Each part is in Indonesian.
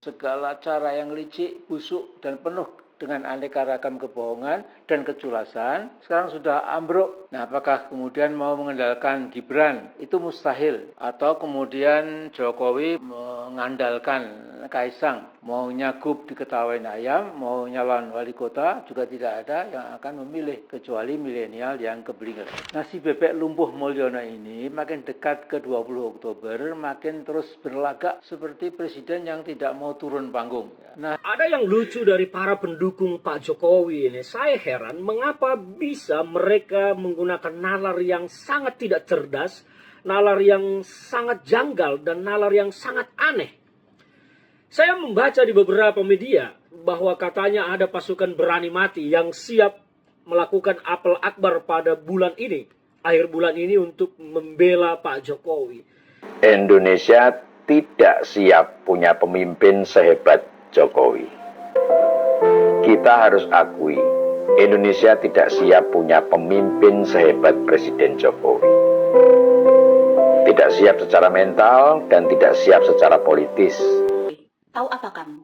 Segala cara yang licik, busuk, dan penuh dengan aneka ragam kebohongan dan keculasan sekarang sudah ambruk. Nah, apakah kemudian mau mengandalkan Gibran? Itu mustahil. Atau kemudian Jokowi mengandalkan Kaisang, mau nyagup diketawain ayam, mau nyalon wali kota juga tidak ada yang akan memilih kecuali milenial yang keblinger. Nasi bebek lumpuh Mulyono ini makin dekat ke 20 Oktober makin terus berlagak seperti presiden yang tidak mau turun panggung. Nah, ada yang lucu dari para pendukung Pak Jokowi ini. Saya heran mengapa bisa mereka menggunakan nalar yang sangat tidak cerdas, nalar yang sangat janggal, dan nalar yang sangat aneh. Saya membaca di beberapa media bahwa katanya ada pasukan berani mati yang siap melakukan apel akbar pada bulan ini, akhir bulan ini, untuk membela Pak Jokowi. Indonesia tidak siap punya pemimpin sehebat Jokowi. Kita harus akui, Indonesia tidak siap punya pemimpin sehebat Presiden Jokowi. Tidak siap secara mental dan tidak siap secara politis. Tahu apa kamu?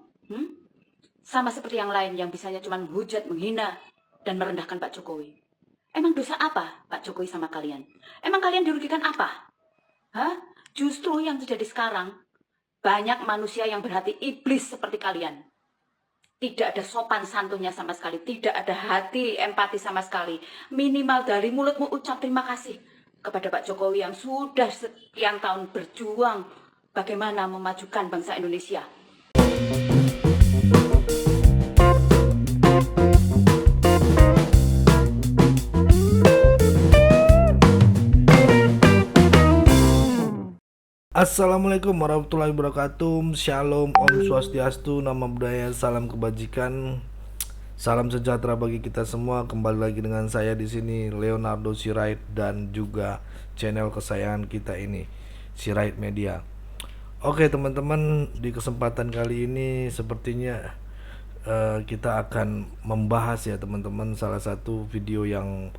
Sama seperti yang lain yang bisanya cuma menghujat, menghina, dan merendahkan Pak Jokowi. Emang dosa apa Pak Jokowi sama kalian? Emang kalian dirugikan apa? Justru yang terjadi sekarang, banyak manusia yang berhati iblis seperti kalian. Tidak ada sopan santunnya sama sekali. Tidak ada hati empati sama sekali. Minimal dari mulutmu ucap terima kasih kepada Pak Jokowi yang sudah sekian tahun berjuang bagaimana memajukan bangsa Indonesia. Assalamualaikum warahmatullahi wabarakatuh. Shalom, Om Swastiastu, Nama Budaya, Salam Kebajikan, salam sejahtera bagi kita semua. Kembali lagi dengan saya di sini, Leonardo Sirait, dan juga channel kesayangan kita ini, Sirait Media. Oke teman-teman, di kesempatan kali ini sepertinya kita akan membahas ya teman-teman salah satu video yang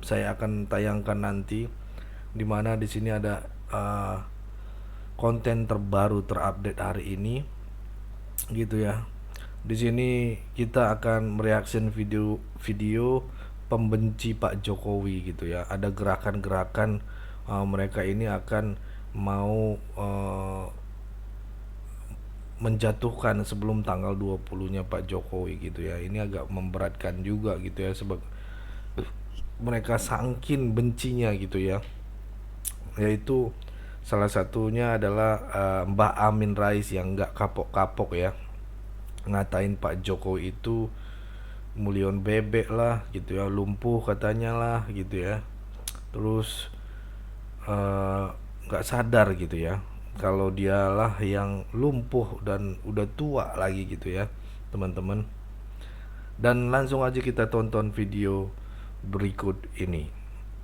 saya akan tayangkan nanti, dimana di sini ada konten terbaru terupdate hari ini gitu ya. Di sini kita akan mereaction video pembenci Pak Jokowi gitu ya. Ada gerakan-gerakan mereka ini akan mau menjatuhkan sebelum tanggal 20-nya Pak Jokowi gitu ya. Ini agak memberatkan juga gitu ya, sebab mereka saking bencinya gitu ya. Yaitu salah satunya adalah Mbak Amin Rais yang nggak kapok-kapok ya, ngatain Pak Jokowi itu mulion bebek lah gitu ya, lumpuh katanya lah gitu ya. Terus nggak sadar gitu ya kalau dialah yang lumpuh dan udah tua lagi gitu ya teman-teman. Dan langsung aja kita tonton video berikut ini.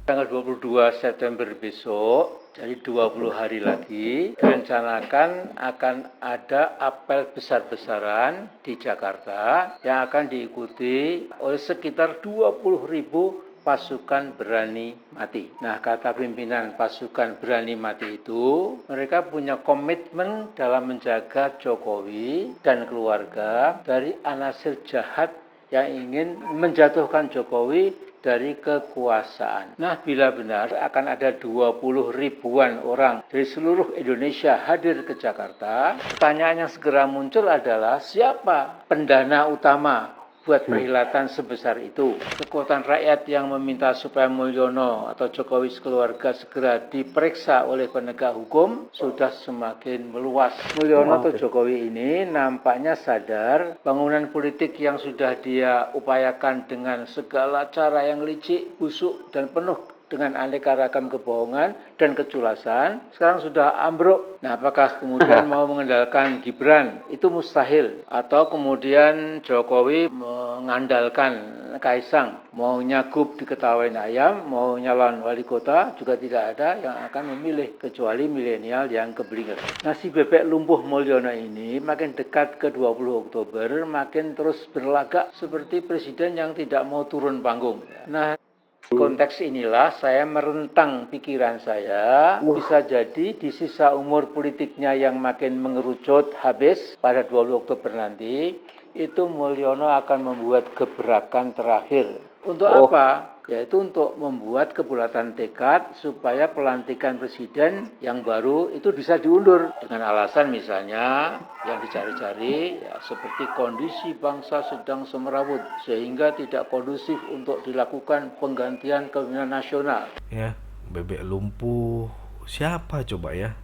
Tanggal 22 September besok, jadi 20 hari lagi, direncanakan akan ada apel besar-besaran di Jakarta yang akan diikuti oleh sekitar 20.000 pasukan berani mati. Nah, kata pimpinan pasukan berani mati itu, mereka punya komitmen dalam menjaga Jokowi dan keluarga dari anasir jahat yang ingin menjatuhkan Jokowi dari kekuasaan. Nah, bila benar akan ada 20 ribuan orang dari seluruh Indonesia hadir ke Jakarta, pertanyaan yang segera muncul adalah siapa pendana utama buat perhelatan sebesar itu? Kekuatan rakyat yang meminta supaya Mulyono atau Jokowi sekeluarga segera diperiksa oleh penegak hukum sudah semakin meluas. Mulyono atau Jokowi ini nampaknya sadar bangunan politik yang sudah dia upayakan dengan segala cara yang licik, busuk, dan penuh dengan aneka ragam kebohongan dan keculasan sekarang sudah ambruk. Nah, apakah kemudian mau mengandalkan Gibran? Itu mustahil. Atau kemudian Jokowi mengandalkan Kaisang, mau nyagup diketawain ayam, mau nyalon wali kota juga tidak ada yang akan memilih kecuali milenial yang keblinger. Nasi bebek lumpuh Mulyono ini makin dekat ke 20 Oktober makin terus berlagak seperti presiden yang tidak mau turun panggung. Nah, Konteks inilah saya merentang pikiran saya, bisa jadi di sisa umur politiknya yang makin mengerucut habis pada 20 Oktober nanti, itu Mulyono akan membuat gebrakan terakhir. Untuk apa? Yaitu untuk membuat kebulatan tekad supaya pelantikan presiden yang baru itu bisa diundur. Dengan alasan misalnya yang dicari-cari ya, seperti kondisi bangsa sedang semerawut sehingga tidak kondusif untuk dilakukan penggantian kepemimpinan nasional. Ya, bebek lumpuh. Siapa coba ya?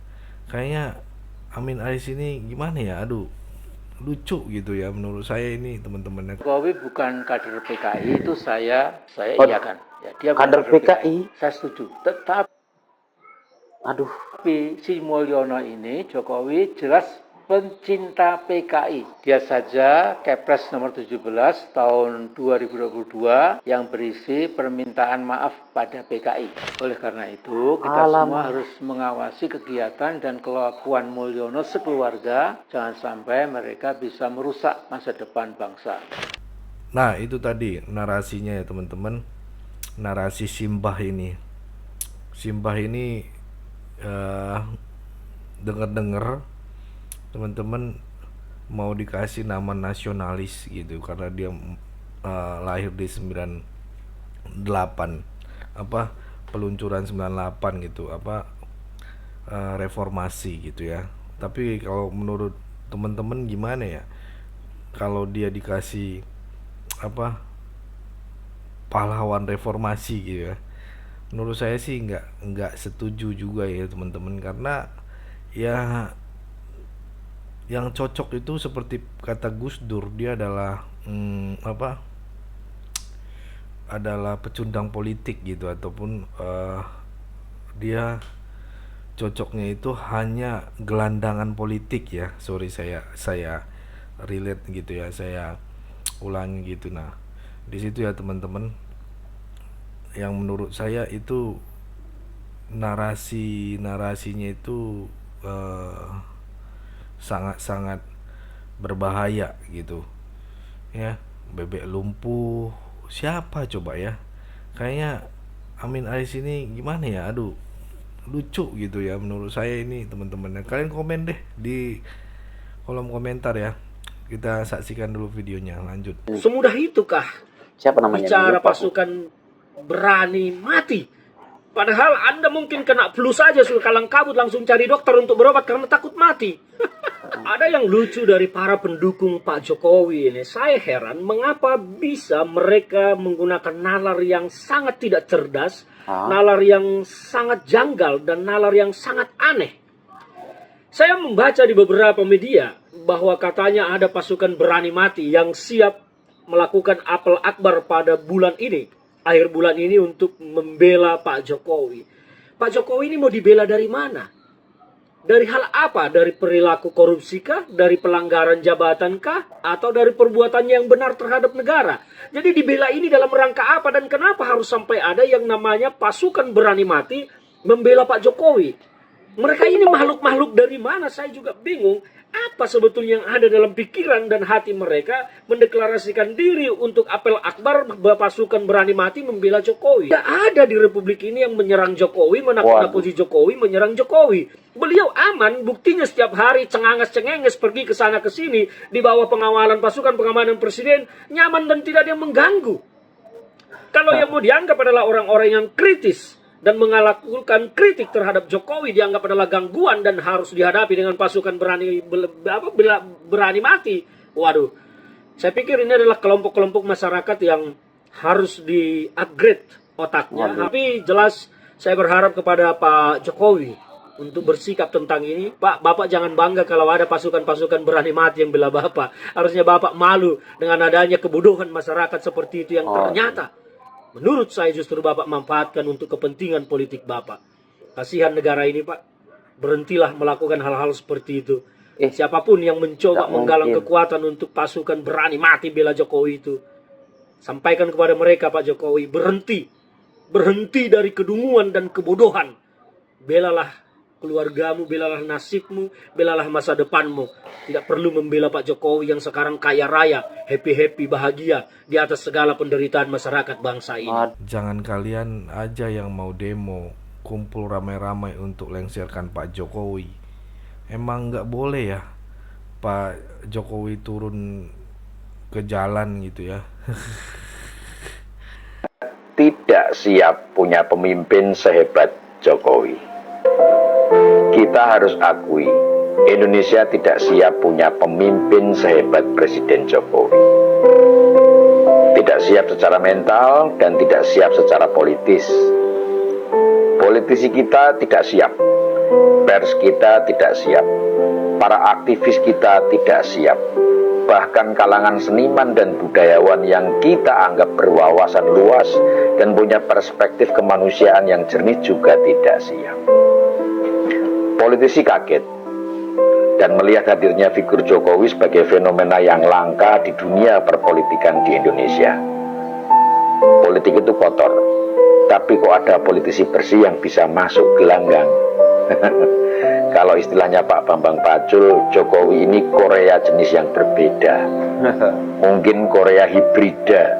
Kayaknya Amin Rais ini gimana ya? Aduh, lucu gitu ya menurut saya ini teman-teman. Jokowi bukan kader PKI, itu saya iakan. Ya, dia bukan Kader PKI. Saya setuju. Tetapi si Mulyono ini Jokowi jelas pencinta PKI. Dia saja Kepres nomor 17 tahun 2022 yang berisi permintaan maaf pada PKI. Oleh karena itu, kita semua harus mengawasi kegiatan dan kelakuan Mulyono sekeluarga. Jangan sampai mereka bisa merusak masa depan bangsa. Nah, itu tadi narasinya ya teman-teman. Narasi Simbah ini. Simbah ini dengar-dengar teman-teman mau dikasih nama nasionalis gitu karena dia lahir di 98 peluncuran 98 gitu reformasi gitu ya. Tapi kalau menurut teman-teman gimana ya kalau dia dikasih pahlawan reformasi gitu ya? Menurut saya sih nggak setuju juga ya teman-teman, karena ya yang cocok itu seperti kata Gus Dur, dia adalah adalah pecundang politik gitu, ataupun dia cocoknya itu hanya gelandangan politik ya. Sorry saya relate gitu ya, saya ulangi gitu. Nah, di situ ya teman-teman, yang menurut saya itu narasinya itu sangat-sangat berbahaya gitu ya. Bebek lumpuh, siapa coba ya? Kayaknya Amin Rais ini gimana ya? Aduh, lucu gitu ya menurut saya ini teman-teman. Kalian komen deh di kolom komentar ya. Kita saksikan dulu videonya, lanjut. Semudah itukah Siapa namanya? bicara pasukan berani mati? Padahal Anda mungkin kena flu saja sudah kalang kabut langsung cari dokter untuk berobat karena takut mati. Ada yang lucu dari para pendukung Pak Jokowi ini. Saya heran mengapa bisa mereka menggunakan nalar yang sangat tidak cerdas, nalar yang sangat janggal, dan nalar yang sangat aneh. Saya membaca di beberapa media bahwa katanya ada pasukan berani mati yang siap melakukan apel akbar pada bulan ini, akhir bulan ini, untuk membela Pak Jokowi. Pak Jokowi ini mau dibela dari mana? Dari hal apa? Dari perilaku korupsi kah? Dari pelanggaran jabatan kah? Atau dari perbuatannya yang benar terhadap negara? Jadi dibela ini dalam rangka apa? Dan kenapa harus sampai ada yang namanya pasukan berani mati membela Pak Jokowi? Mereka ini makhluk-makhluk dari mana? Saya juga bingung. Apa sebetulnya yang ada dalam pikiran dan hati mereka mendeklarasikan diri untuk apel akbar pasukan berani mati membela Jokowi? Tidak ada di Republik ini yang menyerang Jokowi, menakut-nakuti Jokowi, menyerang Jokowi. Beliau aman, buktinya setiap hari cenganges-cengenges pergi ke sana ke sini di bawah pengawalan pasukan pengamanan presiden, nyaman dan tidak ada yang mengganggu. Kalau yang mau dianggap adalah orang-orang yang kritis dan melakukan kritik terhadap Jokowi dianggap adalah gangguan dan harus dihadapi dengan pasukan berani mati. Waduh, saya pikir ini adalah kelompok-kelompok masyarakat yang harus di-upgrade otaknya. Tapi jelas saya berharap kepada Pak Jokowi untuk bersikap tentang ini. Pak, Bapak jangan bangga kalau ada pasukan-pasukan berani mati yang bela Bapak. Harusnya Bapak malu dengan adanya kebodohan masyarakat seperti itu yang ternyata menurut saya justru Bapak manfaatkan untuk kepentingan politik Bapak. Kasihan negara ini, Pak. Berhentilah melakukan hal-hal seperti itu. Siapapun yang mencoba menggalang kekuatan untuk pasukan berani mati bela Jokowi itu, sampaikan kepada mereka, Pak Jokowi, berhenti. Berhenti dari kedunguan dan kebodohan. Belalah keluargamu, belalah nasibmu, belalah masa depanmu. Tidak perlu membela Pak Jokowi yang sekarang kaya raya, happy-happy, bahagia di atas segala penderitaan masyarakat bangsa ini. Jangan kalian aja yang mau demo, kumpul ramai-ramai untuk lengserkan Pak Jokowi. Emang nggak boleh ya Pak Jokowi turun ke jalan gitu ya? Tidak siap punya pemimpin sehebat Jokowi. Kita harus akui, Indonesia tidak siap punya pemimpin sehebat Presiden Jokowi. Tidak siap secara mental dan tidak siap secara politis. Politisi kita tidak siap, pers kita tidak siap, para aktivis kita tidak siap. Bahkan kalangan seniman dan budayawan yang kita anggap berwawasan luas dan punya perspektif kemanusiaan yang jernih juga tidak siap. Politisi kaget dan melihat hadirnya figur Jokowi sebagai fenomena yang langka di dunia perpolitikan di Indonesia. Politik itu kotor, tapi kok ada politisi bersih yang bisa masuk gelanggang. Kalau istilahnya Pak Bambang Pacul, Jokowi ini Korea jenis yang berbeda. Mungkin Korea hibrida.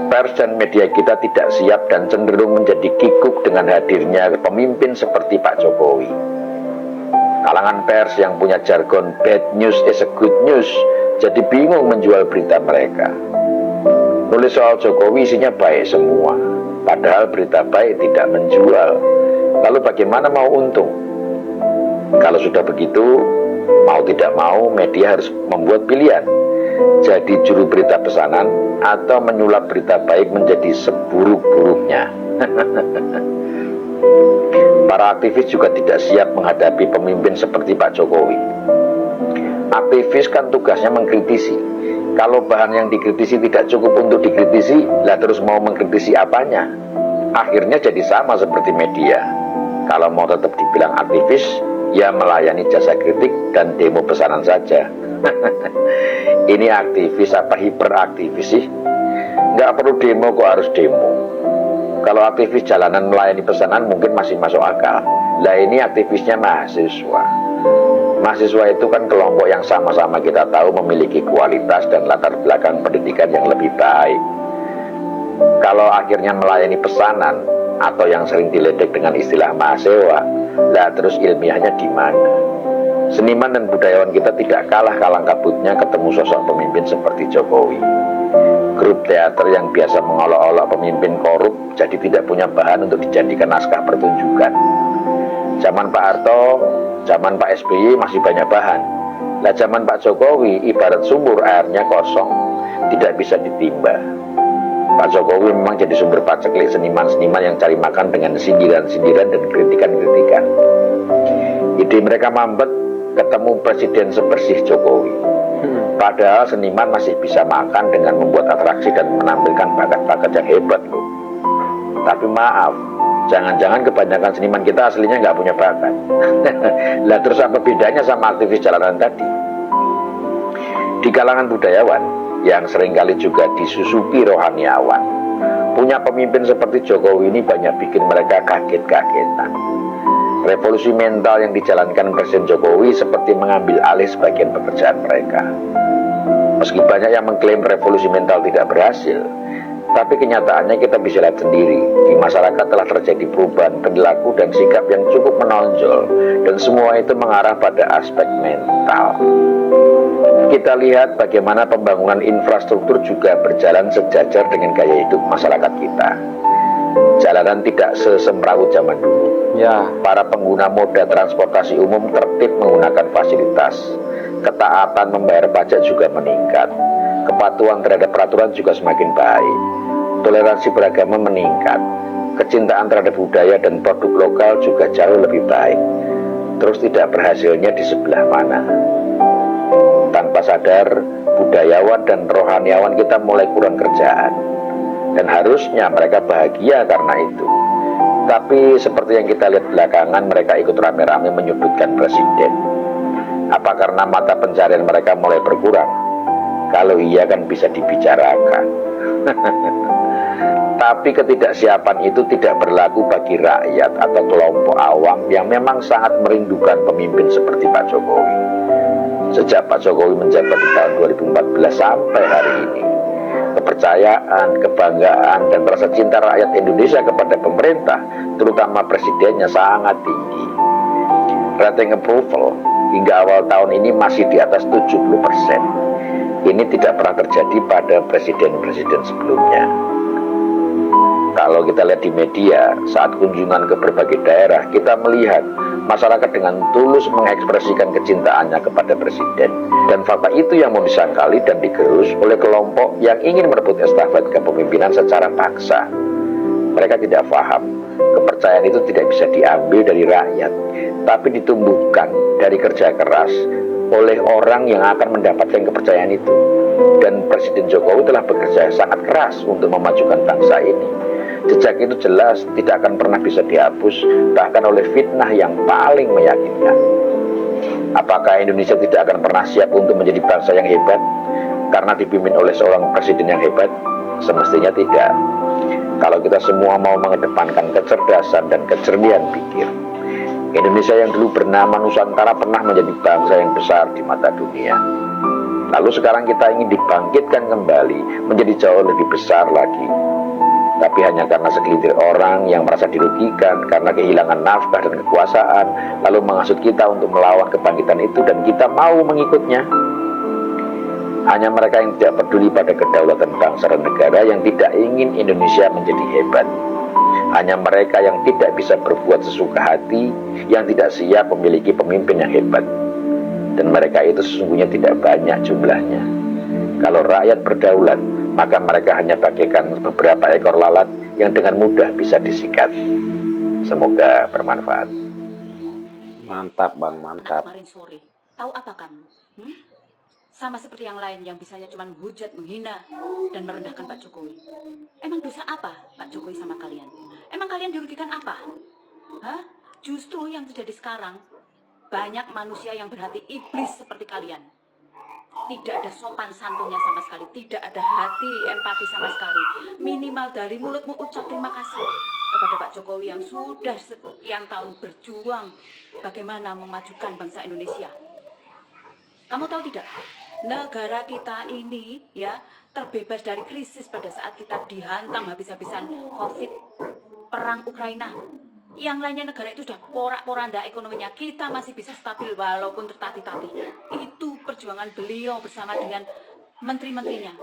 Pers dan media kita tidak siap dan cenderung menjadi kikuk dengan hadirnya pemimpin seperti Pak Jokowi. Kalangan pers yang punya jargon bad news is a good news jadi bingung menjual berita mereka. Nulis soal Jokowi isinya baik semua, padahal berita baik tidak menjual. Lalu bagaimana mau untung? Kalau sudah begitu, mau tidak mau media harus membuat pilihan. Jadi juru berita pesanan atau menyulap berita baik menjadi seburuk-buruknya. Para aktivis juga tidak siap menghadapi pemimpin seperti Pak Jokowi. Aktivis kan tugasnya mengkritisi. Kalau bahan yang dikritisi tidak cukup untuk dikritisi, lah terus mau mengkritisi apanya? Akhirnya jadi sama seperti media. Kalau mau tetap dibilang aktivis, ya melayani jasa kritik dan demo pesanan saja. Ini aktivis apa hiperaktivis sih? Nggak perlu demo kok harus demo. Kalau aktivis jalanan melayani pesanan mungkin masih masuk akal. Lah ini aktivisnya mahasiswa. Mahasiswa itu kan kelompok yang sama-sama kita tahu memiliki kualitas dan latar belakang pendidikan yang lebih baik. Kalau akhirnya melayani pesanan atau yang sering diledek dengan istilah mahasiswa, lah terus ilmiahnya di mana? Seniman dan budayawan kita tidak kalah kalang kabutnya ketemu sosok pemimpin seperti Jokowi. Grup teater yang biasa mengolok-olok pemimpin korup jadi tidak punya bahan untuk dijadikan naskah pertunjukan. Zaman Pak Harto, zaman Pak SBY masih banyak bahan. Lah zaman Pak Jokowi ibarat sumur airnya kosong, tidak bisa ditimba. Pak Jokowi memang jadi sumber paceklik seniman-seniman yang cari makan dengan sindiran-sindiran dan kritikan-kritikan. Ide mereka mampet ketemu presiden sebersih Jokowi. Padahal seniman masih bisa makan dengan membuat atraksi dan menampilkan bakat-bakat yang hebat loh. Tapi maaf, jangan-jangan kebanyakan seniman kita aslinya nggak punya bakat. Lah terus apa bedanya sama aktivis jalanan tadi? Di kalangan budayawan yang seringkali juga disusupi rohaniawan, punya pemimpin seperti Jokowi ini banyak bikin mereka kaget-kagetan. Revolusi mental yang dijalankan Presiden Jokowi seperti mengambil alih sebagian pekerjaan mereka. Meski banyak yang mengklaim revolusi mental tidak berhasil, tapi kenyataannya kita bisa lihat sendiri. Di masyarakat telah terjadi perubahan perilaku dan sikap yang cukup menonjol, dan semua itu mengarah pada aspek mental. Kita lihat bagaimana pembangunan infrastruktur juga berjalan sejajar dengan gaya hidup masyarakat kita. Jalanan tidak sesemrawut zaman dulu. Para pengguna moda transportasi umum tertib menggunakan fasilitas. Ketaatan membayar pajak juga meningkat. Kepatuhan terhadap peraturan juga semakin baik. Toleransi beragama meningkat. Kecintaan terhadap budaya dan produk lokal juga jauh lebih baik. Terus tidak berhasilnya di sebelah mana? Tanpa sadar, budayawan dan rohaniawan kita mulai kurang kerjaan. Dan harusnya mereka bahagia karena itu. Tapi seperti yang kita lihat belakangan, mereka ikut rame-rame menyudutkan presiden. Apa karena mata pencarian mereka mulai berkurang? Kalau iya kan bisa dibicarakan. Tapi ketidaksiapan itu tidak berlaku bagi rakyat atau kelompok awam yang memang sangat merindukan pemimpin seperti Pak Jokowi. Sejak Pak Jokowi menjabat di tahun 2014 sampai hari ini, kepercayaan, kebanggaan, dan rasa cinta rakyat Indonesia kepada pemerintah, terutama presidennya, sangat tinggi. Rating approval hingga awal tahun ini masih di atas 70%. Ini tidak pernah terjadi pada presiden-presiden sebelumnya. Kalau kita lihat di media, saat kunjungan ke berbagai daerah, kita melihat masyarakat dengan tulus mengekspresikan kecintaannya kepada presiden. Dan fakta itu yang mau disangkali dan digerus oleh kelompok yang ingin merebut estafet kepemimpinan secara paksa. Mereka tidak paham, kepercayaan itu tidak bisa diambil dari rakyat, tapi ditumbuhkan dari kerja keras oleh orang yang akan mendapatkan kepercayaan itu. Dan Presiden Jokowi telah bekerja sangat keras untuk memajukan bangsa ini. Jejak itu jelas tidak akan pernah bisa dihapus, bahkan oleh fitnah yang paling meyakinkan. Apakah Indonesia tidak akan pernah siap untuk menjadi bangsa yang hebat karena dipimpin oleh seorang presiden yang hebat? Semestinya tidak. Kalau kita semua mau mengedepankan kecerdasan dan kejernihan pikir, Indonesia yang dulu bernama Nusantara pernah menjadi bangsa yang besar di mata dunia. Lalu sekarang kita ingin dibangkitkan kembali menjadi jauh lebih besar lagi. Tapi hanya karena segelintir orang yang merasa dirugikan karena kehilangan nafkah dan kekuasaan, lalu menghasut kita untuk melawan kebangkitan itu dan kita mau mengikutnya. Hanya mereka yang tidak peduli pada kedaulatan bangsa dan negara yang tidak ingin Indonesia menjadi hebat. Hanya mereka yang tidak bisa berbuat sesuka hati, yang tidak siap memiliki pemimpin yang hebat. Dan mereka itu sesungguhnya tidak banyak jumlahnya. Kalau rakyat berdaulat, maka mereka hanya bagaikan beberapa ekor lalat yang dengan mudah bisa disikat. Semoga bermanfaat. Mantap Bang, mantap. Kemarin sore, tahu apa kamu? Sama seperti yang lain yang bisanya cuma hujat, menghina, dan merendahkan Pak Jokowi. Emang dosa apa Pak Jokowi sama kalian? Emang kalian dirugikan apa? Hah? Justru yang terjadi sekarang, banyak manusia yang berhati iblis seperti kalian. Tidak ada sopan santunnya sama sekali, tidak ada hati empati sama sekali. Minimal dari mulutmu ucap terima kasih kepada Pak Jokowi yang sudah sekian tahun berjuang bagaimana memajukan bangsa Indonesia. Kamu tahu tidak, negara kita ini ya terbebas dari krisis pada saat kita dihantam habis-habisan COVID, perang Ukraina. Yang lainnya negara itu sudah porak-poranda ekonominya, kita masih bisa stabil walaupun tertatih-tatih. Itu perjuangan beliau bersama dengan menteri-menterinya.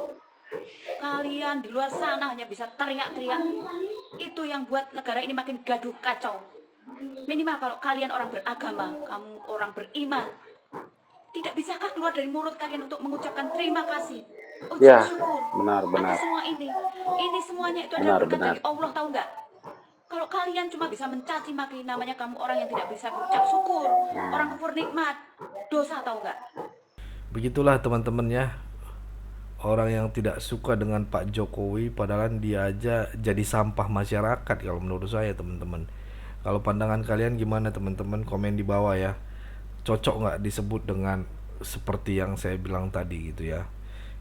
Kalian di luar sana hanya bisa teriak-teriak. Itu yang buat negara ini makin gaduh kacau. Minimal kalau kalian orang beragama, kamu orang beriman, tidak bisakah keluar dari mulut kalian untuk mengucapkan terima kasih, Ya, syukur benar. atas semua ini semuanya itu adalah berkat dari Allah, tahu nggak? Kalau kalian cuma bisa mencaci maki, namanya kamu orang yang tidak bisa berucap syukur, orang kufur nikmat, dosa, tahu nggak? Begitulah teman-teman ya, orang yang tidak suka dengan Pak Jokowi padahal dia aja jadi sampah masyarakat kalau menurut saya teman-teman. Kalau pandangan kalian gimana teman-teman, komen di bawah ya. Cocok nggak disebut dengan seperti yang saya bilang tadi gitu ya.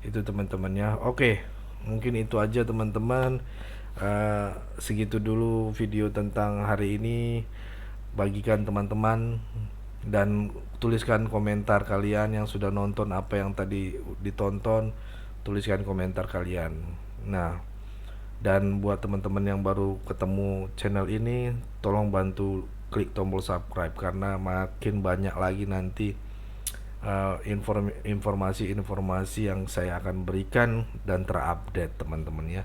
Itu teman-temannya. Oke, mungkin itu aja teman-teman. Segitu dulu video tentang hari ini. Bagikan teman-teman dan tuliskan komentar kalian yang sudah nonton apa yang tadi ditonton. Tuliskan komentar kalian. Nah, dan buat teman-teman yang baru ketemu channel ini, tolong bantu klik tombol subscribe karena makin banyak lagi nanti informasi-informasi yang saya akan berikan dan terupdate teman-teman ya.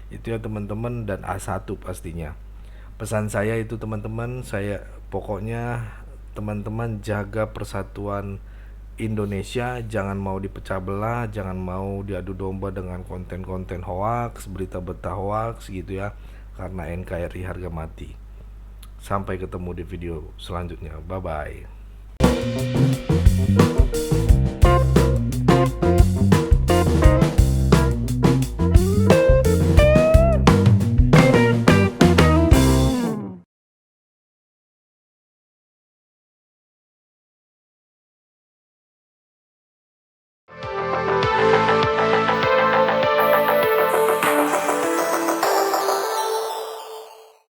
Itu ya teman-teman, dan A1 pastinya. Pesan saya itu teman-teman, saya pokoknya teman-teman jaga persatuan Indonesia, jangan mau dipecah belah, jangan mau diadu domba dengan konten-konten hoax, berita-berita hoax gitu ya, karena NKRI harga mati. Sampai ketemu di video selanjutnya, bye bye.